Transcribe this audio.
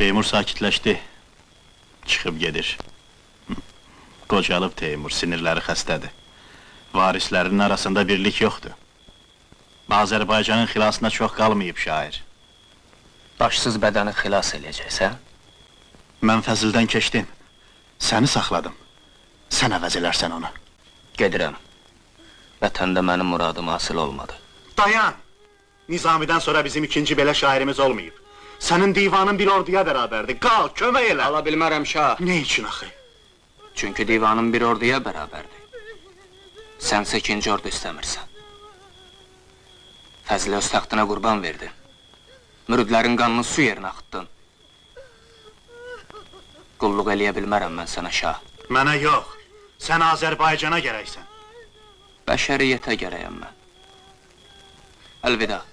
Teymur sakitləşdi. Çıxıb gedir. Qocalıb Teymur, sinirləri xəstədir. Varislərinin arasında birlik yoxdur. Azərbaycanın xilasına çox qalmayıb şair. Başsız bədəni xilas eləyəcəksən? Mən Fəzildən keçdim. Səni saxladım. Sən əvəz elərsən onu. Gedirəm. Vətəndə mənim muradım hasil olmadı. Dayan! Nizamidən sonra bizim ikinci belə şairimiz olmayıb. Sənin divanın bir orduya bərabərdir. Qal, kömək elə! Ala bilmərəm şah. Ne üçün axı? Çünki divanın bir orduya bərabərdir. Sənsə ikinci ordu istəmirsən. Fəzli öz taxtına qurban verdin. Müridlərin qanını su yerinə axıtdın. Qulluq eləyə bilmərəm mən sənə şah. Mənə yox, sən Azərbaycana gərəksən. Bəşəriyyətə gərəyəm mən. Əlvida.